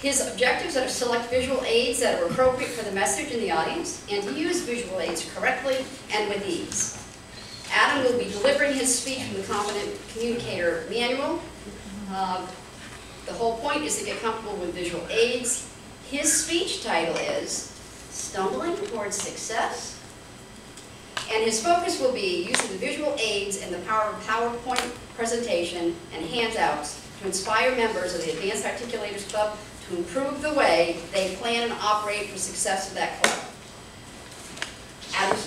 His objectives are to select visual aids that are appropriate for the message in the audience and to use visual aids correctly and with ease. Adam will be delivering his speech from the Competent Communicator manual. The whole point is to get comfortable with visual aids. His speech title is Stumbling Towards Success. And his focus will be using the visual aids and the power of PowerPoint presentation and handouts to inspire members of the Advanced Articulators Club to improve the way they plan and operate for the success of that club. Adam.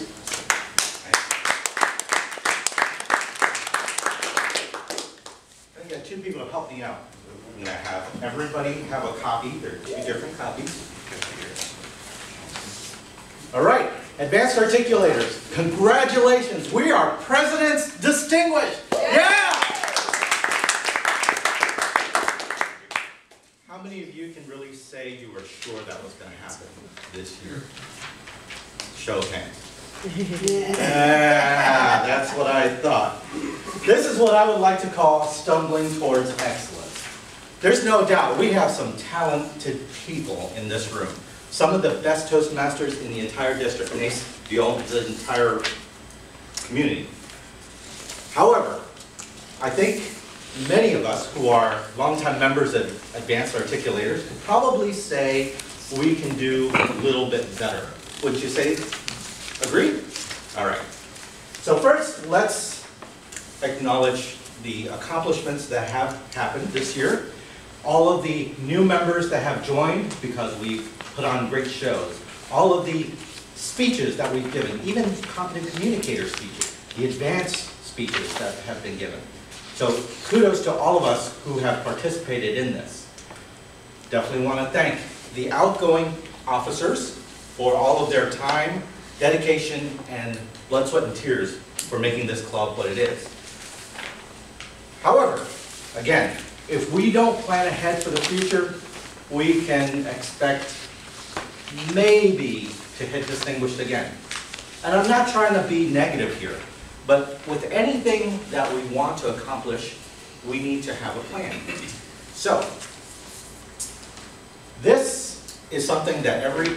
I got two people to help me out. I'm going to have everybody have a copy. There are two different copies. All right, Advanced Articulators, congratulations. We are President's Distinguished. Yeah! How many of you can really say you were sure that was going to happen this year? Show of hands. Yeah, that's what I thought. This is what I would like to call stumbling towards excellence. There's no doubt we have some talented people in this room. Some of the best Toastmasters in the entire district, and the entire community. However, I think many of us who are longtime members of Advanced Articulators could probably say we can do a little bit better. Would you say, agree? All right. So first, let's acknowledge the accomplishments that have happened this year. All of the new members that have joined because we've put on great shows. All of the speeches that we've given, even Competent Communicator speeches, the advanced speeches that have been given. So kudos to all of us who have participated in this. Definitely want to thank the outgoing officers for all of their time, dedication, and blood, sweat, and tears for making this club what it is. However, again, if we don't plan ahead for the future, we can expect maybe to hit distinguished again. And I'm not trying to be negative here, but with anything that we want to accomplish, we need to have a plan. So, this is something that every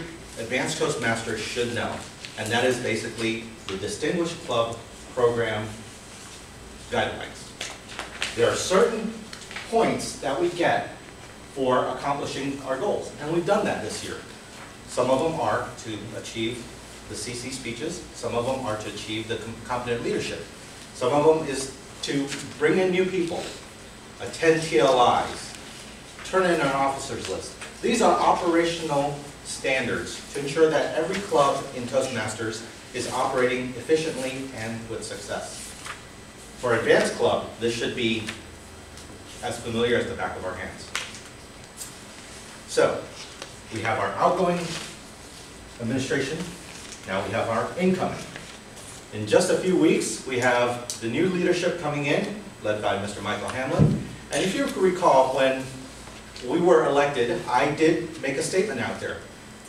Advanced Toastmaster should know, and that is basically the Distinguished Club Program guidelines. There are certain points that we get for accomplishing our goals, and we've done that this year. Some of them are to achieve the CC speeches, some of them are to achieve the competent leadership. Some of them is to bring in new people, attend TLIs, turn in an officers list. These are operational standards to ensure that every club in Toastmasters is operating efficiently and with success. For Advanced Club, this should be as familiar as the back of our hands. So, we have our outgoing administration, now we have our incoming. In just a few weeks, we have the new leadership coming in, led by Mr. Michael Hamlin. And if you recall, when we were elected, I did make a statement out there.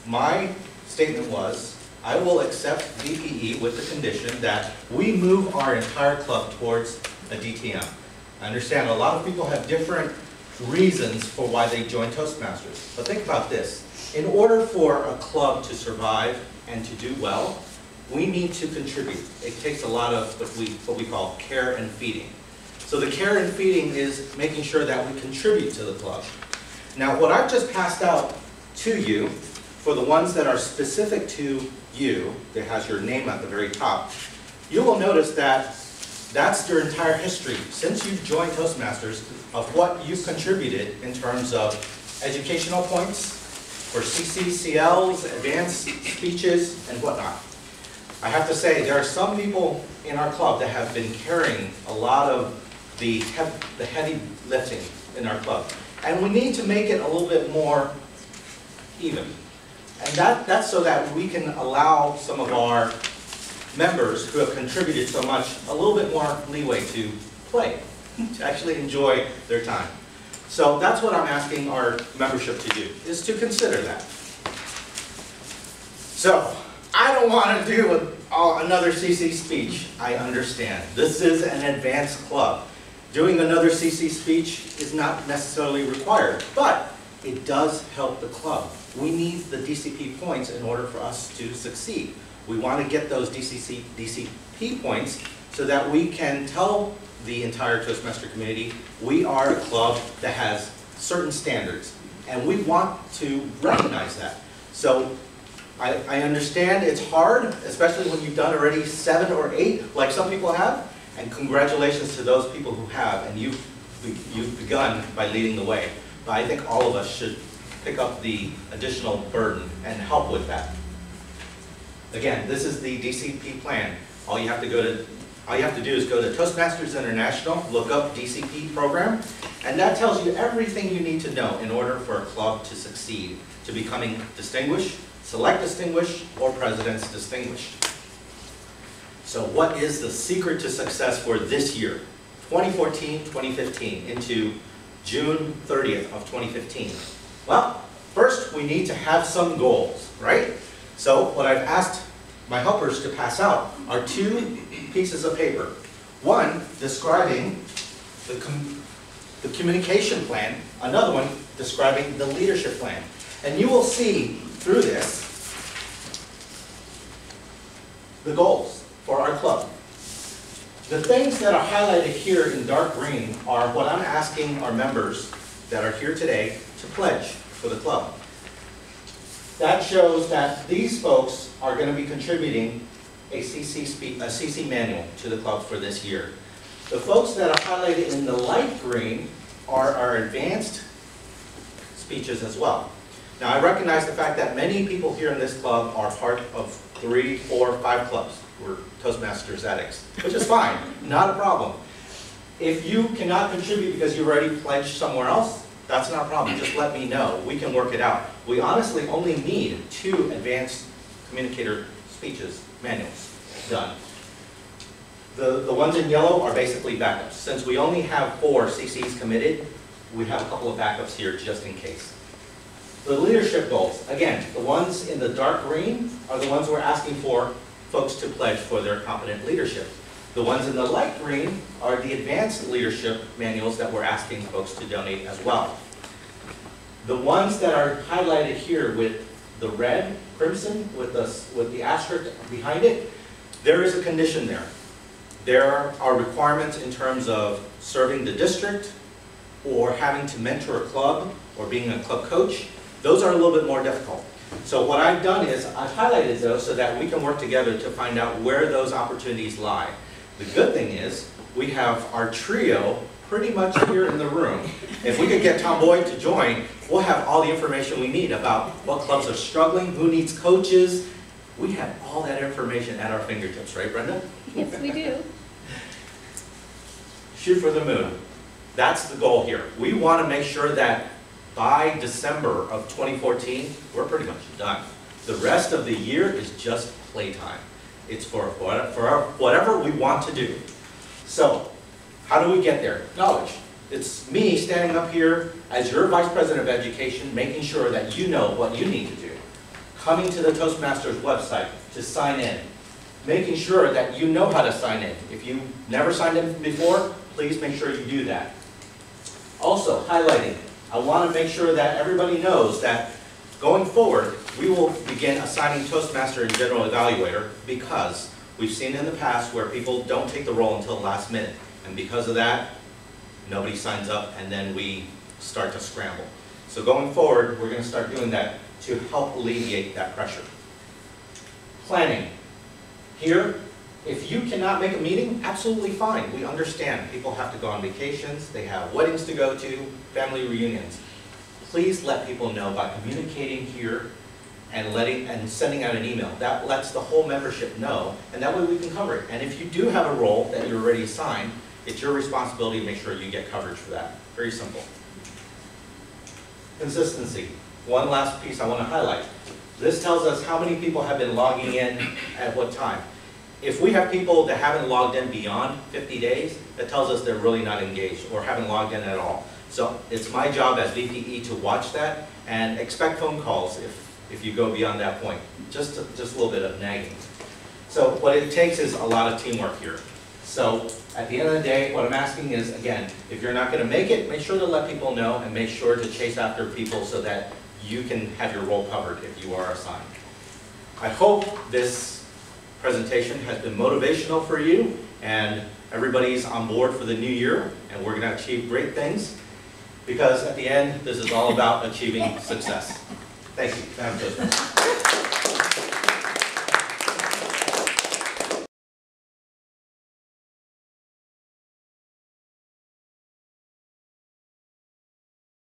My statement was, I will accept DPE with the condition that we move our entire club towards a DTM. I understand a lot of people have different reasons for why they join Toastmasters. But think about this. In order for a club to survive and to do well, we need to contribute. It takes a lot of what we call care and feeding. So the care and feeding is making sure that we contribute to the club. Now what I've just passed out to you, for the ones that are specific to you, that has your name at the very top, you will notice that that's your entire history since you've joined Toastmasters of what you've contributed in terms of educational points for CCCLs, advanced speeches, and whatnot. I have to say, there are some people in our club that have been carrying a lot of the heavy lifting in our club. And we need to make it a little bit more even. And that's so that we can allow some of our members who have contributed so much a little bit more leeway to play, to actually enjoy their time. So that's what I'm asking our membership to do, is to consider that. So, I don't want to do another CC speech. I understand. This is an advanced club. Doing another CC speech is not necessarily required. But it does help the club. We need the DCP points in order for us to succeed. We want to get those DCP points so that we can tell the entire Toastmaster community we are a club that has certain standards, and we want to recognize that. So I understand it's hard, especially when you've done already 7 or 8, like some people have, and congratulations to those people who have, and you've begun by leading the way. But I think all of us should pick up the additional burden and help with that. Again, this is the DCP plan. All you have to do is go to Toastmasters International, look up DCP program, and that tells you everything you need to know in order for a club to succeed, to becoming distinguished, select distinguished, or president's distinguished. So what is the secret to success for this year, 2014-2015, into June 30th of 2015? Well, first we need to have some goals, right? So what I've asked my helpers to pass out are 2 pieces of paper. One describing the communication plan, another one describing the leadership plan. And you will see through this the goals for our club. The things that are highlighted here in dark green are what I'm asking our members that are here today to pledge for the club. That shows that these folks are going to be contributing a CC manual to the club for this year. The folks that are highlighted in the light green are our advanced speeches as well. Now I recognize the fact that many people here in this club are part of 3, 4, 5 clubs. We're Toastmasters addicts, which is fine, not a problem. If you cannot contribute because you already pledged somewhere else, that's not a problem. Just let me know. We can work it out. We honestly only need 2 advanced communicator speeches manuals done. The ones in yellow are basically backups. Since we only have 4 CCs committed, we have a couple of backups here just in case. The leadership goals, again, the ones in the dark green are the ones we're asking for folks to pledge for their competent leadership. The ones in the light green are the advanced leadership manuals that we're asking folks to donate as well. The ones that are highlighted here with the red, crimson, with the asterisk behind it, there is a condition there. There are requirements in terms of serving the district or having to mentor a club or being a club coach. Those are a little bit more difficult. So what I've done is I've highlighted those so that we can work together to find out where those opportunities lie. The good thing is we have our trio pretty much here in the room. If we could get Tom Boyd to join, we'll have all the information we need about what clubs are struggling, who needs coaches. We have all that information at our fingertips, right, Brenda? Yes, we do. Shoot for the moon. That's the goal here. We want to make sure that by December of 2014, we're pretty much done. The rest of the year is just playtime. It's for whatever we want to do. So, how do we get there? Knowledge. It's me standing up here as your Vice President of Education, making sure that you know what you need to do. Coming to the Toastmasters website to sign in. Making sure that you know how to sign in. If you never signed in before, please make sure you do that. Also, highlighting. I want to make sure that everybody knows that going forward, we will begin assigning Toastmaster and General Evaluator because we've seen in the past where people don't take the role until the last minute. And because of that, nobody signs up and then we start to scramble. So going forward, we're going to start doing that to help alleviate that pressure. Planning. Here, if you cannot make a meeting, absolutely fine. We understand. People have to go on vacations, they have weddings to go to, family reunions. Please let people know by communicating here and sending out an email. That lets the whole membership know, and that way we can cover it. And if you do have a role that you're already assigned, it's your responsibility to make sure you get coverage for that. Very simple. Consistency. One last piece I want to highlight. This tells us how many people have been logging in at what time. If we have people that haven't logged in beyond 50 days, that tells us they're really not engaged or haven't logged in at all. So it's my job as VPE to watch that and expect phone calls if you go beyond that point. Just a little bit of nagging. So what it takes is a lot of teamwork here. So at the end of the day, what I'm asking is, again, if you're not going to make it, make sure to let people know and make sure to chase after people so that you can have your role covered if you are assigned. I hope this presentation has been motivational for you and everybody's on board for the new year and we're going to achieve great things because at the end, this is all about achieving success. Thank you. Madam President.